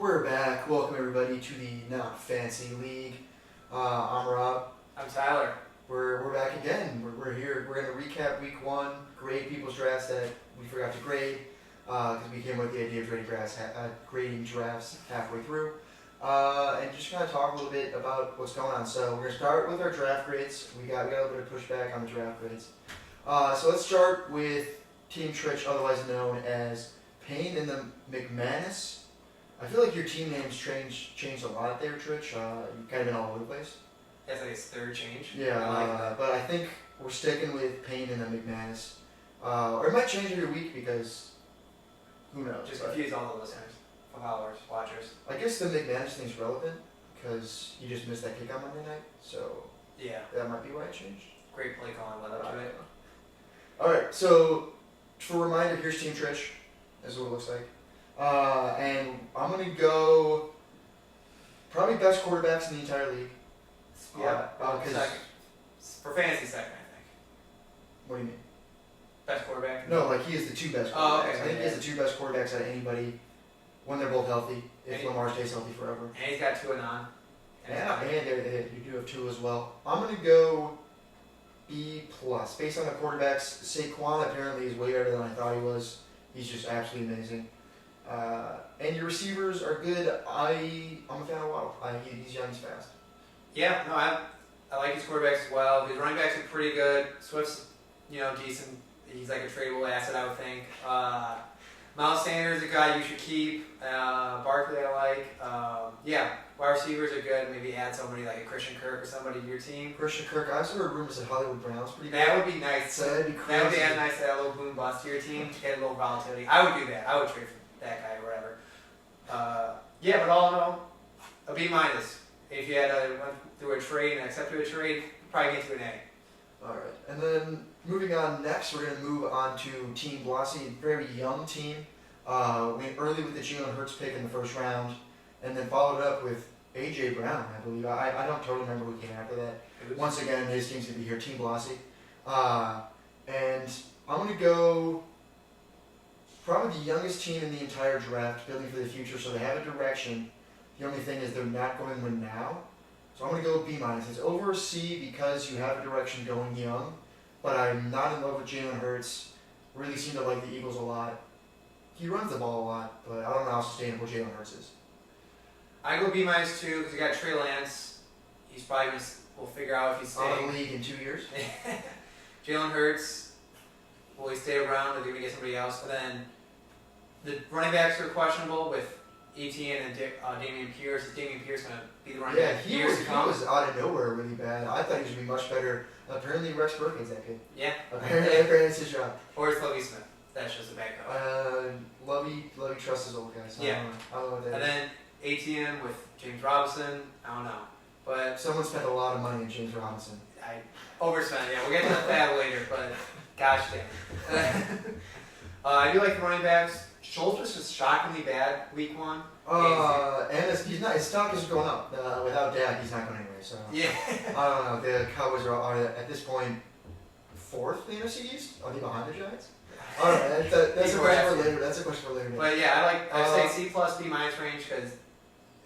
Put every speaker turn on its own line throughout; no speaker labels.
We're back. Welcome everybody to the Not Fancy League. I'm Rob.
I'm Tyler.
We're back again. We're here. We're going to recap week 1, grade people's drafts that we forgot to grade because we came with the idea of grading drafts halfway through, and just kind of talk a little bit about what's going on. So we're going to start with our draft grades. We got a little bit of pushback on the draft grades. So let's start with Team Trich, otherwise known as Payne and the McManus. I feel like your team names changed a lot there, Trich. You've kind of been all over the place.
That's like his third change.
Yeah,
I like that.
But I think we're sticking with Payne and the McManus. Or it might change every week because who knows?
Just confuse all the listeners, followers, watchers.
I guess the McManus thing's relevant because you just missed that kick on Monday night, so
Yeah,
that might be why it changed.
great play calling led up to it.
Alright, so for a reminder, here's Team Trich. This is what it looks like. And I'm going to go probably best quarterbacks in the entire league.
Yeah,
Because
second. For fantasy second, I think.
what do you mean?
Best quarterback?
No, like he has the 2 best quarterbacks.
Oh, okay,
I think he has the 2 best quarterbacks out of anybody when they're both healthy, if
And
Lamar stays healthy forever.
And he's got 2 and on.
And you do have 2 as well. I'm going to go B+. Based on the quarterbacks, Saquon apparently is way better than I thought he was. He's just absolutely amazing. And your receivers are good. I'm a fan of Waddle. He's young, he's fast.
Yeah, no, I like his quarterbacks as well. His running backs are pretty good. Swift's, decent. He's like a tradable asset, I would think. Miles Sanders is a guy you should keep. Barkley I like. Yeah, wide receivers are good. Maybe add somebody like a Christian Kirk or somebody to your team.
Christian Kirk, I also heard rumors that Hollywood Brown's pretty good.
That would be nice.
So that'd be crazy.
That would be nice to add a little boom bust to your team to get a little volatility. I would do that. I would trade for that guy or whatever. Yeah, but all in all, a B-. If you had went through a trade and accepted a trade, you'd probably get to an A.
Alright, and then moving on next, we're going to move on to Team Blossy, a very young team. Went early with the Jalen Hurts pick in the first round, and then followed up with A.J. Brown, I believe. I don't totally remember who came after that. Once again, his team's going to be here, Team Blossy. And I'm going to go probably the youngest team in the entire draft, building for the future, so they have a direction. The only thing is they're not going to win now. So I'm going to go B-. It's over C because you have a direction going young, but I'm not in love with Jalen Hurts. Really seem to like the Eagles a lot. He runs the ball a lot, but I don't know how sustainable Jalen Hurts is.
I go B- too because you got Trey Lance. He's probably we'll figure out if he's
Out
staying.
of the league in 2 years.
Jalen Hurts, will he stay around or are they going to get somebody else? And then the running backs are questionable with Etienne and Damian Pierce. Is Damian Pierce going to be the running
Yeah,
back?
he was out of nowhere really bad. I thought he was going to be much better. Apparently Rex Burkhead's that good.
Yeah.
Apparently it's his job.
Or it's Lovie Smith. That's just a backup.
Lovey trusts his old guys.
Yeah.
I don't know what that
And
is.
then Etienne with James Robinson. I don't know. But
Someone spent a lot of money on James Robinson.
I overspent. Yeah, we'll get to that later. But gosh dang. I do like the running backs. Schultz was just shockingly bad week 1.
And his stock is going up. Without Dak, he's not going anywhere. So
Yeah.
I don't know. The Cowboys are at this point 4th in the NFC East. Are they behind the Giants? All right, that's a question for later. That's a question for later.
But yeah, I say C+, B- range because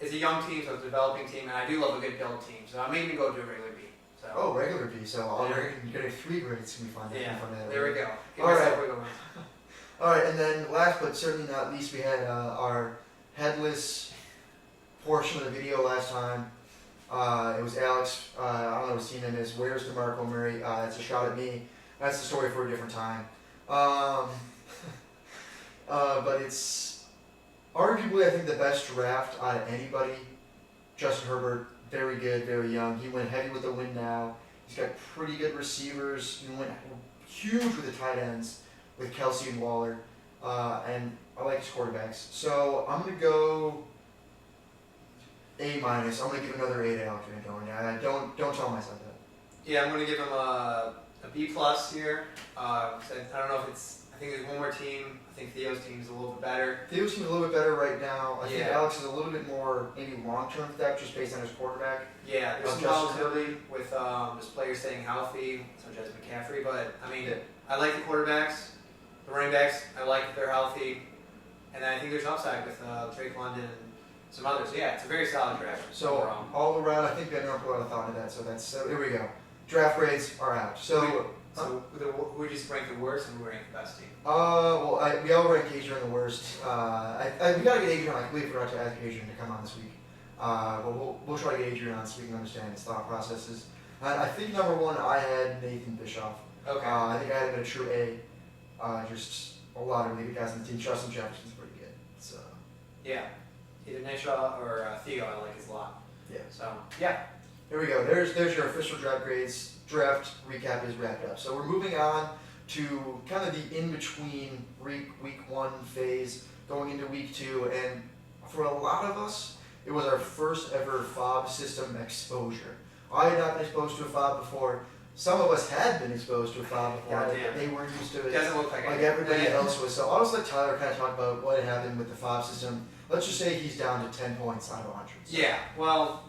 it's a young team, so it's a developing team, and I do love a good build team. So I may even go to a regular B. So.
Oh, regular B. So you're getting 3 grades. Can we find that?
Yeah.
Find that
There we go. Give
All
myself
right.
wiggle room.
All right, and then last but certainly not least, we had our headless portion of the video last time. It was Alex. I don't know what his team name is. Where's DeMarco Murray? It's a shot at me. That's the story for a different time. But it's arguably, I think, the best draft out of anybody. Justin Herbert, very good, very young. He went heavy with the win now. He's got pretty good receivers. He went huge with the tight ends with Kelsey and Waller. And I like his quarterbacks. So I'm going to go A-. I'm going to give another A to Alex Antonio. Don't tell myself that.
Yeah, I'm going to give him a B+ here. I don't know if it's. I think there's one more team. I think Theo's team is a little bit better.
Theo's team is a little bit better right now. I think
Yeah.
Alex is a little bit more maybe long-term depth just based on his quarterback.
Yeah, there's some
Justin
volatility with just players staying healthy, such as McCaffrey. But I mean,
Yeah.
I like the quarterbacks, the running backs. I like if they're healthy, and I think there's upside with Drake London some others. Yeah, it's a very solid draft.
So
overall.
all around, I think I never put a lot of thought into that. So that's here we go. Draft grades are out. So
Who would you rank the worst and who would rank the best team?
we all rank Adrian the worst. We gotta get Adrian. I completely forgot to ask Adrian to come on this week. But we'll try to get Adrian on so we can understand his thought processes. I think number one, I had Nathan Bischoff.
Okay.
I think I had him at a true A. Just a lot of really good guys on the team. Justin Jefferson's pretty good. So
Yeah. Either Nisha or Theo, I like his a lot.
yeah.
So yeah.
Here we go. There's your official draft grades. Draft recap is wrapped up. So we're moving on to kind of the in-between week one phase, going into week two, and for a lot of us, it was our first ever fob system exposure. I had not been exposed to a fob before. Some of us had been exposed to a fob before.
Goddamn.
They weren't used to it.
Doesn't look like
Everybody else was. So I'll just let Tyler kind of talk about what had happened with the fob system. Let's just say he's down to 10 points out of 100. So.
Yeah. Well,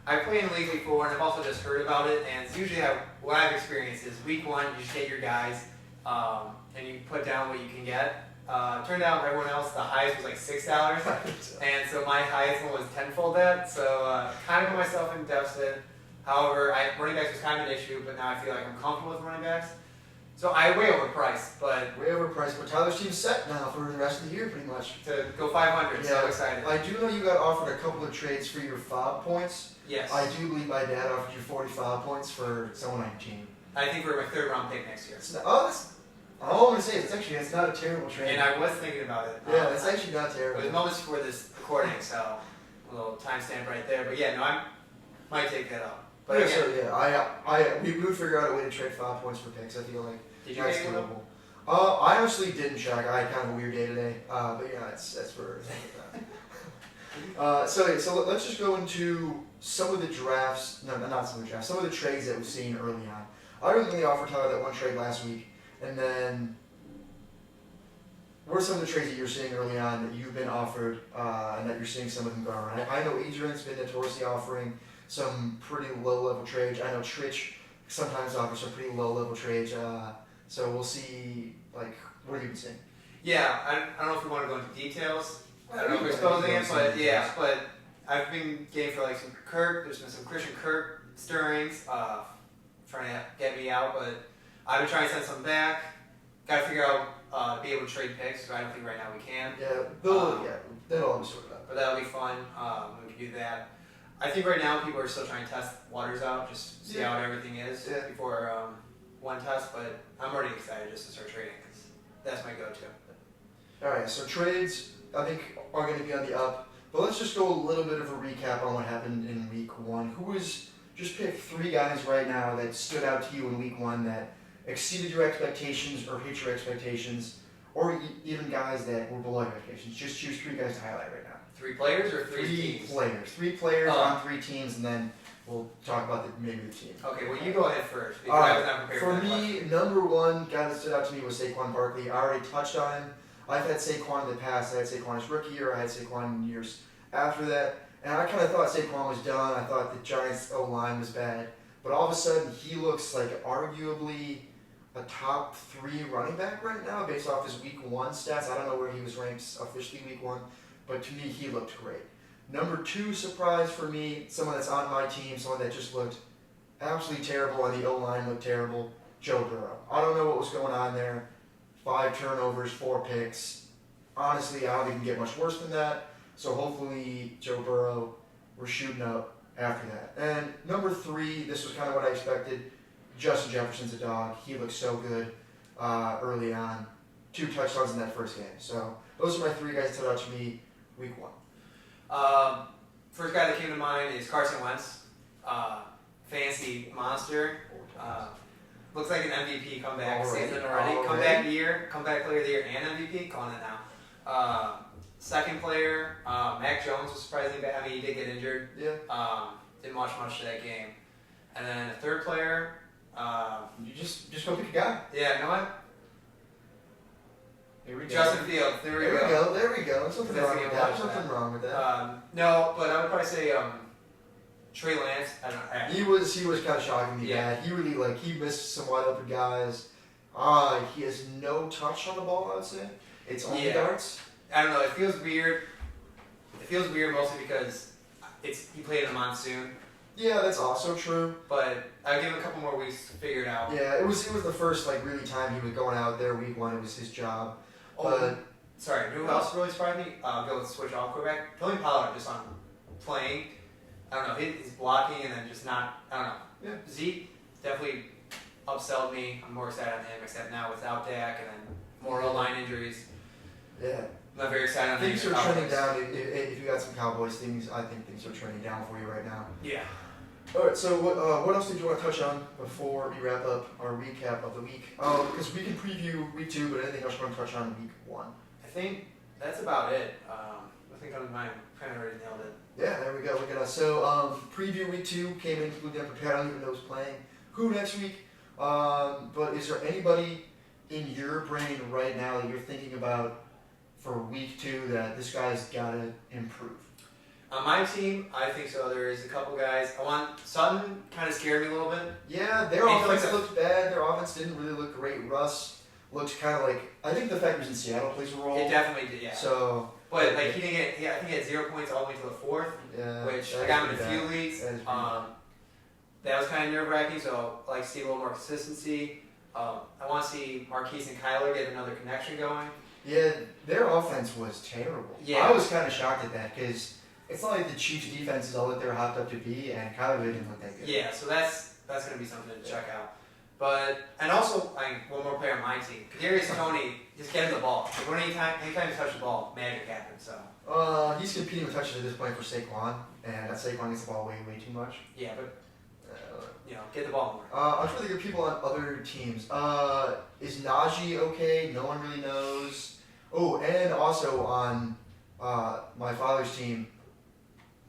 I play in League before, and I've also just heard about it. And it's usually what I've experienced is week one, you just get your guys, and you put down what you can get. Turned out everyone else, the highest was like $6, and so my highest one was tenfold that. So kind of put myself in deficit. However, running backs was kind of an issue, but now I feel like I'm comfortable with running backs. So I way overpriced, but
way overpriced. But Tyler's team's set now for the rest of the year, pretty much.
To go 500,
yeah,
so excited.
I do know you got offered a couple of trades for your fob points.
Yes.
I do believe my dad offered you 45 points for someone on your team.
I think we're my third round pick next year.
All I'm gonna say is it's not a terrible trade.
And I was thinking about it.
Yeah, it's actually not terrible.
It was moments before this recording, so a little timestamp right there. But yeah, no, I might take that up. But
yeah,
again,
we would figure out a way to trade 5 points for picks. I feel like
did you
that's
take
doable. I honestly didn't check. I had kind of a weird day today. But yeah, that's for So let's just go into some of the drafts. No, not some of the drafts. Some of the trades that we've seen early on. I originally offered Tyler that one trade last week, and then what are some of the trades that you're seeing early on that you've been offered, and that you're seeing some of them go around? I know Adrian's been notoriously offering some pretty low-level trades. I know Trich sometimes offers some pretty low-level trades. So we'll see, what have you been seeing?
Yeah, I don't know if we want to go into details. I don't know if we're exposing it, but yeah, but I've been getting for some Kirk. There's been some Christian Kirk stirrings, trying to get me out, but I've been trying to send some back. Got to figure out be able to trade picks. So I don't think right now we can.
Yeah, that'll all be sorted out.
But that'll be fun. We can do that. I think right now people are still trying to test waters out, just see how everything is before one test. But I'm already excited just to start trading because that's my go-to.
All right, so trades I think are going to be on the up. But let's just go a little bit of a recap on what happened in week one. Just pick 3 guys right now that stood out to you in week one that exceeded your expectations or hit your expectations, or even guys that were below your expectations. Just choose 3 guys to highlight right now.
3 players or 3 teams?
3 players. 3 players on 3 teams, and then we'll talk about maybe the team.
Okay, well you go ahead first because I was not prepared for
that.
For
me, number 1 guy that stood out to me was Saquon Barkley. I already touched on him. I've had Saquon in the past. I had Saquon his rookie year. I had Saquon in years after that. And I kind of thought Saquon was done. I thought the Giants' O-line was bad. But all of a sudden, he looks like arguably a top 3 running back right now based off his week 1 stats. I don't know where he was ranked officially week 1, but to me, he looked great. Number 2 surprise for me, someone that's on my team, someone that just looked absolutely terrible, and the O-line looked terrible, Joe Burrow. I don't know what was going on there. 5 turnovers, 4 picks. Honestly, I don't think it can get much worse than that. So hopefully, Joe Burrow, we're shooting up after that. And number 3, this was kind of what I expected. Justin Jefferson's a dog. He looked so good early on. 2 touchdowns in that first game. So those are my 3 guys that stood out to me week 1.
First guy that came to mind is Carson Wentz. Fancy monster. Looks like an MVP comeback season already. Comeback player of the year and MVP. Calling it now. Second player, Mac Jones was surprisingly bad. I mean, he did get injured.
Yeah.
Didn't watch much of that game. And then a third player.
You just go pick a guy.
Yeah, you know what?
Here we go.
Justin Fields. There we go.
There we go. Something wrong with that. Nothing wrong with that.
No, but I would probably say Trey Lance. I don't know.
He was kind of shocking me.
Yeah.
He really he missed some wide open guys. He has no touch on the ball. I would say it's only darts.
I don't know. It feels weird. It feels weird mostly because he played in the monsoon,
Yeah, that's also true.
but I'll give him a couple more weeks to figure it out.
Yeah, it was the first like really time he was going out there week 1. It was his job.
Oh,
But
sorry. You know who else really surprised me? Go with switch off quarterback. Tony Pollard just on playing. I don't know. He's blocking and then just not. I don't know.
Yeah.
Zeke definitely upselled me. I'm more excited on him, except now without Dak and then more line injuries.
yeah,
I'm not very excited on
things
the
are trending
Cowboys.
down. If you got some Cowboys things, I think things are trending down for you right now.
Yeah.
All right. So what else did you want to touch on before we wrap up our recap of the week? Because we can preview week 2, but anything else you want to touch on week 1?
I think that's about it. I think on mine kind of already nailed it.
Yeah, there we go. Look at us. So preview week 2 came in completely unprepared. I don't even know who's playing who next week. But is there anybody in your brain right now that you're thinking about for week 2 that this guy's got to improve?
On my team, I think so. There is a couple guys. Sutton kind of scared me a little bit.
Yeah, their
He
offense
looks-
looked bad. Their offense didn't really look great. Russ looked kind of like, I think the fact he was in Seattle plays a role.
It definitely did, yeah.
So,
But like he didn't get, I think he had 0 points all the way to the 4th,
yeah,
which
that
I got him
is
in a
pretty
few
bad.
leagues.
That is pretty bad.
That was kind of nerve wracking. So I like to see a little more consistency. I want to see Marquise and Kyler get another connection going.
Yeah, their offense was terrible.
Yeah.
I was kind of shocked at that because it's not like the Chiefs' defense is all that they're hopped up to be, and Kyler didn't look that good.
Yeah, so that's going to be something to check out. But and also one more player on my team, Kadarius Toney, just get him the ball. Like anytime you touch the ball, magic happens. So
He's competing with touches at this point for Saquon, and that Saquon gets the ball way too much.
yeah, but get the ball more.
I'm trying to think of people on other teams. Is Najee okay? No one really knows. Oh, and also on my father's team,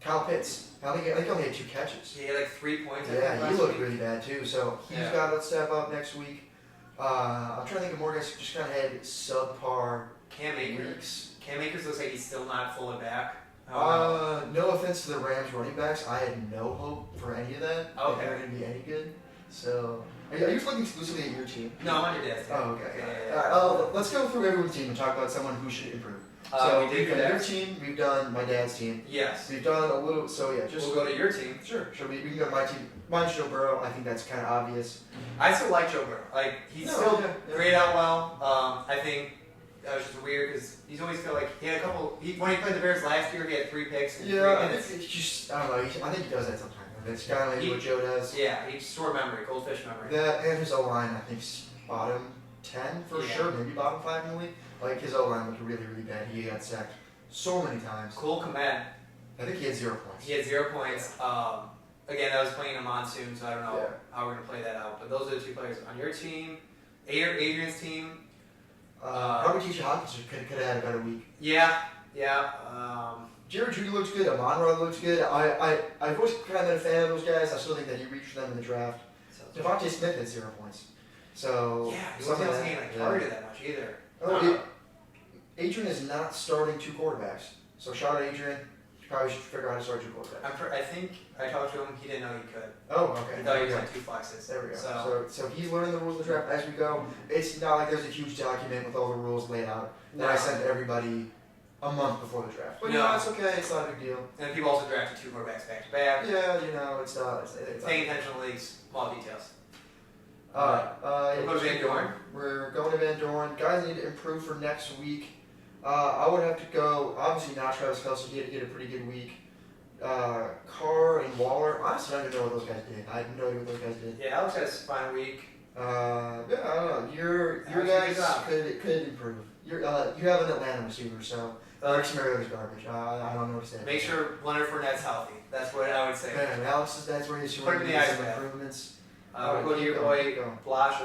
Kyle Pitts. I think he only had 2 catches.
He had like 3 points. I
Yeah,
think,
he
last
looked
week.
really bad too. So he's
Yeah.
got to step up next week. I'm trying to think of more guys who just kind of had subpar
Cam Akers.
weeks.
Cam Akers looks like he's still not fully back.
No offense to the Rams running backs, I had no hope for any of that. That
Okay.
they were going to be any good. So, are you looking exclusively at your team?
No, I'm on your dad's team.
Oh, okay.
Yeah.
All right, let's go through everyone's team and talk about someone who should improve. So
we did
we've
your
done your
dad's.
team, we've done my dad's team.
Yes.
We've done a little. So yeah, just
We'll go to your team.
sure. We can go to my team. Mine's Joe Burrow. I think that's kind of obvious.
I still like Joe Burrow. Like he's
No,
still
yeah.
graded out well. I think that was just weird because he's always felt like he had a couple. When he played the Bears last year, he had 3 picks. In 3
Yeah, I
minutes.
think it's just I don't know. I think he does that sometimes. It's kind of like what Joe does.
Yeah, he's short memory, goldfish memory.
That and his O line, I think, bottom 10 for
Yeah.
sure. Maybe bottom 5 in the league. Like his O line looked really bad. He got sacked so many times.
Cool command.
I think he had 0 points.
He had 0 points. Again, that was playing in a monsoon, so I don't know
Yeah.
how we're gonna play that out. But those are the 2 players on your team. Adrian's team.
Probably T.J. Hopkins could have had a better week.
Yeah.
Jerry Judy looks good. Amon-Ra looks good. I've always kind of been a fan of those guys. I still think that he reached them in the draft. Devontae Smith had 0 points. So
Yeah, he
some of
wasn't
that,
getting like
yeah.
targeted that much either.
Oh, Adrian is not starting 2 quarterbacks. So shout out Adrian. You probably should figure out how to start 2 quarterbacks.
I think I talked to him. He didn't know he could.
Oh, okay.
He thought he was
Yeah.
like 2 flexes.
There we go.
So
So he's learning the rules of the draft as we go. It's not like there's a huge document with all the rules laid out that I
No.
sent to everybody a month before the draft. But you
No.
know, it's okay. It's not a big deal.
and people also drafted 2 quarterbacks back to back.
Yeah, you know, it's not. It's not.
Paying attention to leagues, small details.
Alright,
We'll go to Van Dorn.
We're going to Van Dorn. Guys need to improve for next week. I would have to go, obviously not Travis Kelce, he had a pretty good week. Carr and Waller, honestly I don't even know what those guys did. I have no idea what those guys did.
Yeah, Alex has a fine week.
Yeah, I don't know. Your
Alex did a
guys
good job.
could improve. You have an Atlanta receiver, so Alex Mariota's garbage. I don't know what to say.
Make sure Leonard Fournette's healthy. That's what I would say.
Man, Alex is that's where he's
Put him in the
showing
ice
some
bath.
improvements.
We'll go to your
Keep
boy
going.
Blash.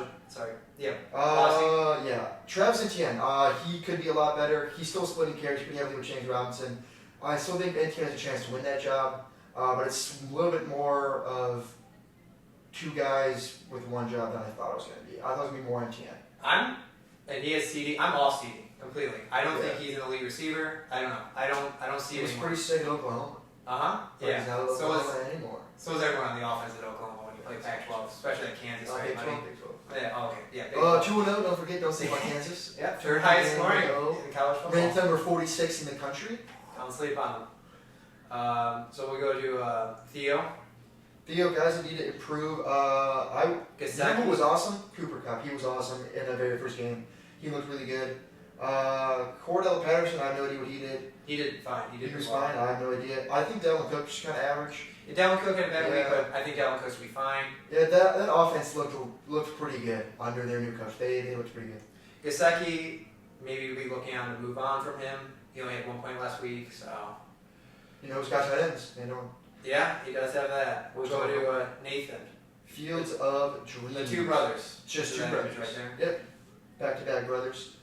Yeah.
Yeah. Travis Etienne, he could be a lot better. He's still splitting carries pretty heavily with James Robinson. I still think Etienne has a chance to win that job, but it's a little bit more of 2 guys with 1 job than I thought it was going to be. I thought it was going to be more Etienne.
And he has CD. I'm off CD completely. I don't
Yeah.
think he's an elite receiver. I don't know. I don't see
He
it
was
anymore.
pretty sick at Oklahoma.
But
But he's not at
So
Oklahoma anymore.
is everyone on the offense at Oklahoma when you play Pac-12, especially at Kansas. Right,
Big
buddy?
12, Big 12.
Yeah. Oh, okay. Yeah. Big 12.
2-0, don't forget, don't say about Kansas.
Yeah. Third highest scoring
Oh.
in college football.
Ranked number 46 in the country.
Don't sleep on them. So we go to Theo.
Theo, guys that need to improve. Who was awesome? Cooper Cup. He was awesome in the very first game. He looked really good. Cordell Patterson, I have no idea what he did.
He did fine.
He was fine. I have no idea. I think Dalvin Cook just kind of average.
Yeah, Dalvin Cook had a bad week, but I think Dalvin Cook's will be fine.
Yeah, that offense looked pretty good under their new coach. They looked pretty good.
Gesicki, maybe we'll be looking on to move on from him. He only had 1 point last week, so.
You know who's got tight ends? They know.
Yeah, he does have that. We'll go to Nathan.
Fields of Dreams.
The two brothers.
Just two
that
brothers.
right there.
Yep. Back-to-back brothers.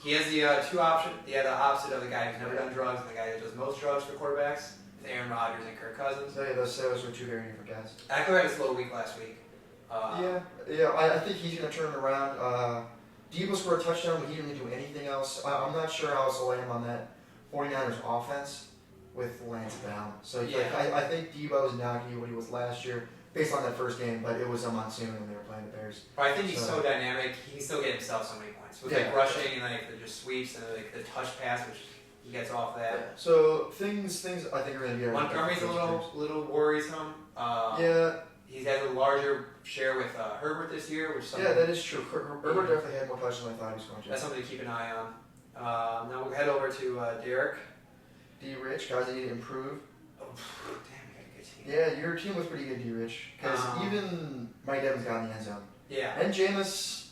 He has the two options. Yeah, the opposite of the guy who's never done drugs and the guy that does most drugs for quarterbacks. It's Aaron Rodgers and Kirk Cousins.
So yeah, those were two very different guys.
Eckler had a slow week last week.
I think he's going to turn it around. Debo scored a touchdown, but he didn't really do anything else. I'm not sure how else to lay him on that 49ers offense with Lance down. So
Yeah.
I think Debo is not going to be what he was last year based on that first game, but it was a monsoon and they were playing the Bears.
But I think he's so dynamic, he can still get himself so many points. With like rushing and like the just sweeps and like the touch pass, which he gets off that.
Yeah. So things I think are going to be
Montgomery's a little worrisome.
Yeah.
He's had a larger share with Herbert this year, which
that is true. Herbert definitely had more touches than I thought he was going to.
That's something to keep an eye on. Now we'll head over to Derek.
D. Rich, guys that need to improve.
Oh, damn, we got a good team.
Yeah, your team was pretty good, D. Rich. Because even Mike Evans got in the end zone.
Yeah.
And Jameis,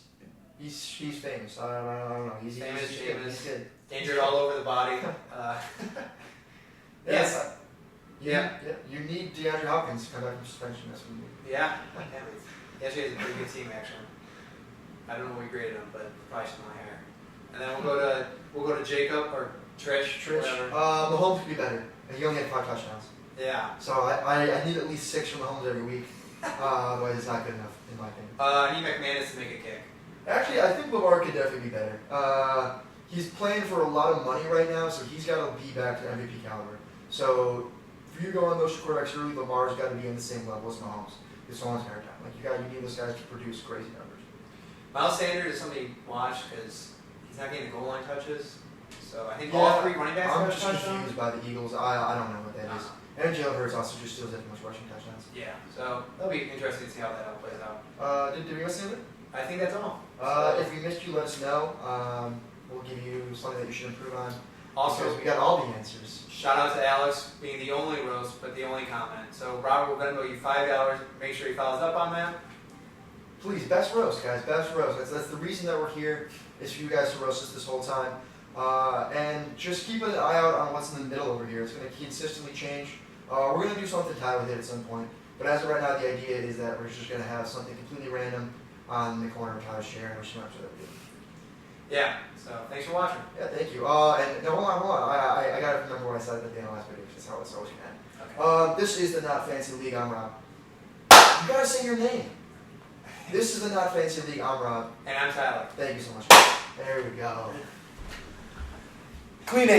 he's famous. I don't know. He's
famous, Jameis.
He's good.
Injured all over the body. Yes.
Yeah. You need DeAndre Hopkins to come back from suspension this week.
Yeah. He actually has a pretty good team, actually. I don't know what we graded him, but probably some higher. And then we'll go to Jacob or Trish. Whatever.
Mahomes could be better. He only had 5 touchdowns.
Yeah.
So I need at least 6 from Mahomes every week. Otherwise, it's not good enough, in my opinion.
I need McManus to make a kick.
Actually, I think Lamar could definitely be better. He's playing for a lot of money right now, so he's got to be back to MVP caliber. So if you go on those quarterbacks early, Lamar's got to be in the same level as Mahomes. It's almost time. Like you need those guys to produce crazy numbers.
Miles Sanders is somebody to watch because he's not getting the goal line touches. So I think all 3 running backs
I'm
have
just
touchdowns.
confused by the Eagles. I don't know what that is. And Jalen Hurts also just steals that much rushing touchdowns.
Yeah, so that'll be interesting to see how that all plays out.
Did we miss anything?
I think that's all.
If we missed you, let us know. We'll give you something that you should improve on.
Also,
because we got all the answers.
Shout out to Alex being the only roast, but the only comment. So Robert will Venmo you $5. Make sure he follows up on that.
Please, best roast, guys. Best roast. That's the reason that we're here, is for you guys to roast us this whole time. And just keep an eye out on what's in the middle over here. It's going to consistently change. We're going to do something tied with it at some point. But as of right now, the idea is that we're just going to have something completely random on the corner of Tyler's chair, and we're just going to have to do it.
Yeah, so thanks for watching.
Yeah, thank you. And no, hold on. I got to remember what I said at the end of the last video, because that's how it's always going to end.
Okay.
This is the Not Fancy League. I'm Rob. You got to say your name. This is the Not Fancy League. I'm Rob.
And I'm Tyler.
Thank you so much. There we go. Clean 8.